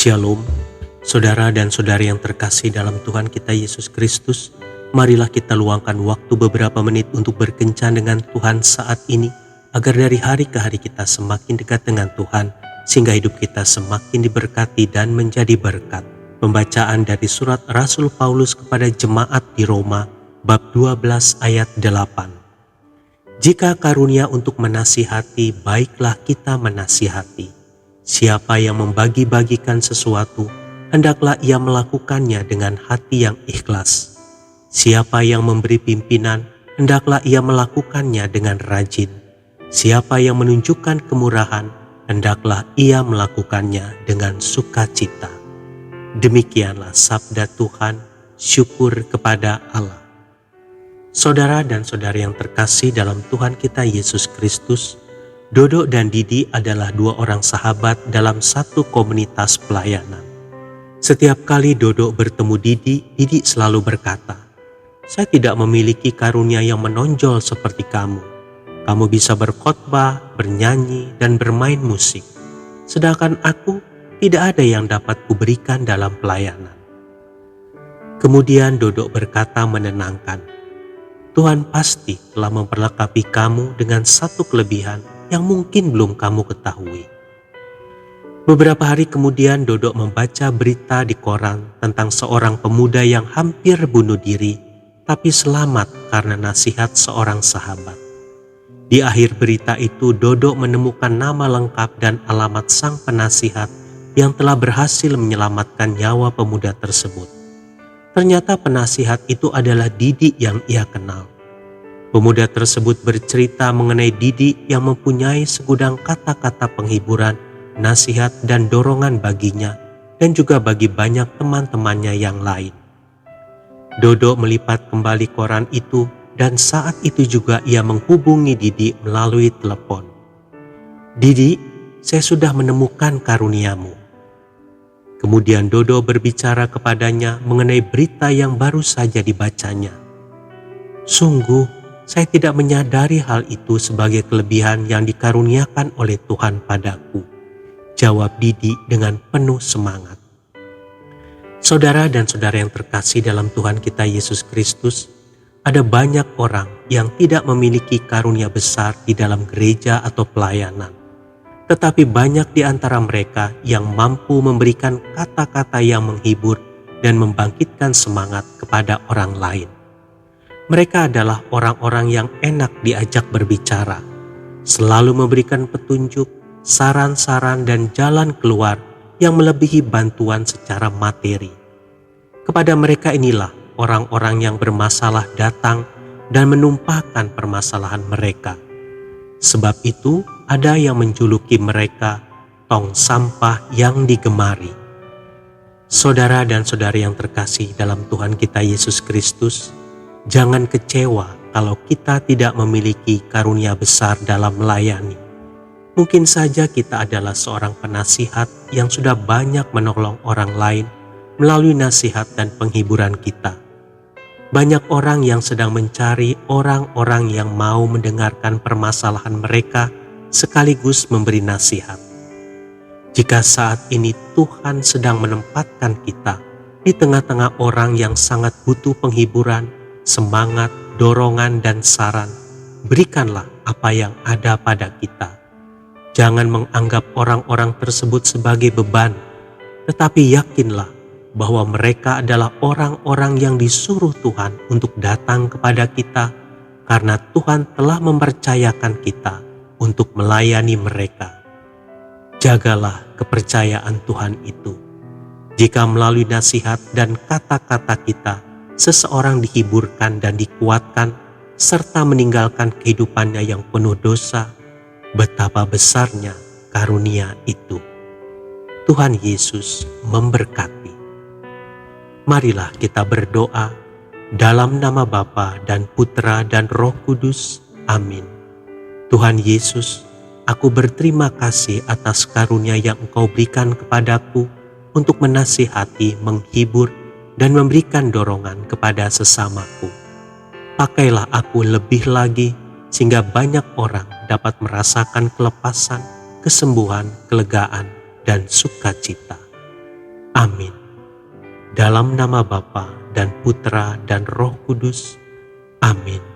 Shalom, saudara dan saudari yang terkasih dalam Tuhan kita Yesus Kristus. Marilah kita luangkan waktu beberapa menit untuk berkencan dengan Tuhan saat ini, agar dari hari ke hari kita semakin dekat dengan Tuhan, sehingga hidup kita semakin diberkati dan menjadi berkat. Pembacaan dari surat Rasul Paulus kepada jemaat di Roma, bab 12 ayat 8. Jika karunia untuk menasihati, baiklah kita menasihati. Siapa yang membagi-bagikan sesuatu, hendaklah ia melakukannya dengan hati yang ikhlas. Siapa yang memberi pimpinan, hendaklah ia melakukannya dengan rajin. Siapa yang menunjukkan kemurahan, hendaklah ia melakukannya dengan sukacita. Demikianlah sabda Tuhan, syukur kepada Allah. Saudara dan saudari yang terkasih dalam Tuhan kita Yesus Kristus, Dodo dan Didi adalah dua orang sahabat dalam satu komunitas pelayanan. Setiap kali Dodo bertemu Didi, Didi selalu berkata, "Saya tidak memiliki karunia yang menonjol seperti kamu. Kamu bisa berkhotbah, bernyanyi, dan bermain musik. Sedangkan aku tidak ada yang dapat kuberikan dalam pelayanan." Kemudian Dodo berkata menenangkan, "Tuhan pasti telah memperlengkapi kamu dengan satu kelebihan yang mungkin belum kamu ketahui." Beberapa hari kemudian Dodo membaca berita di koran tentang seorang pemuda yang hampir bunuh diri, tapi selamat karena nasihat seorang sahabat. Di akhir berita itu Dodo menemukan nama lengkap dan alamat sang penasihat yang telah berhasil menyelamatkan nyawa pemuda tersebut. Ternyata penasihat itu adalah Didi yang ia kenal. Pemuda tersebut bercerita mengenai Didi yang mempunyai segudang kata-kata penghiburan, nasihat, dan dorongan baginya, dan juga bagi banyak teman-temannya yang lain. Dodo melipat kembali koran itu, dan saat itu juga ia menghubungi Didi melalui telepon. "Didi, saya sudah menemukan karuniamu." Kemudian Dodo berbicara kepadanya mengenai berita yang baru saja dibacanya. "Sungguh, saya tidak menyadari hal itu sebagai kelebihan yang dikaruniakan oleh Tuhan padaku," jawab Didi dengan penuh semangat. Saudara dan saudara yang terkasih dalam Tuhan kita Yesus Kristus, ada banyak orang yang tidak memiliki karunia besar di dalam gereja atau pelayanan. Tetapi banyak di antara mereka yang mampu memberikan kata-kata yang menghibur dan membangkitkan semangat kepada orang lain. Mereka adalah orang-orang yang enak diajak berbicara, selalu memberikan petunjuk, saran-saran, dan jalan keluar yang melebihi bantuan secara materi. Kepada mereka inilah orang-orang yang bermasalah datang dan menumpahkan permasalahan mereka. Sebab itu ada yang menjuluki mereka tong sampah yang digemari. Saudara dan saudari yang terkasih dalam Tuhan kita Yesus Kristus, jangan kecewa kalau kita tidak memiliki karunia besar dalam melayani. Mungkin saja kita adalah seorang penasihat yang sudah banyak menolong orang lain melalui nasihat dan penghiburan kita. Banyak orang yang sedang mencari orang-orang yang mau mendengarkan permasalahan mereka sekaligus memberi nasihat. Jika saat ini Tuhan sedang menempatkan kita di tengah-tengah orang yang sangat butuh penghiburan, semangat, dorongan, dan saran, berikanlah apa yang ada pada kita. Jangan menganggap orang-orang tersebut sebagai beban, tetapi yakinlah bahwa mereka adalah orang-orang yang disuruh Tuhan untuk datang kepada kita, karena Tuhan telah mempercayakan kita untuk melayani mereka. Jagalah kepercayaan Tuhan itu. Jika melalui nasihat dan kata-kata kita, seseorang dihiburkan dan dikuatkan, serta meninggalkan kehidupannya yang penuh dosa, betapa besarnya karunia itu. Tuhan Yesus memberkati. Marilah kita berdoa dalam nama Bapa dan Putra dan Roh Kudus. Amin. Tuhan Yesus, aku berterima kasih atas karunia yang Engkau berikan kepadaku untuk menasihati, menghibur, dan memberikan dorongan kepada sesamaku. Pakailah aku lebih lagi sehingga banyak orang dapat merasakan kelepasan, kesembuhan, kelegaan, dan sukacita. Amin. Dalam nama Bapa dan Putra dan Roh Kudus. Amin.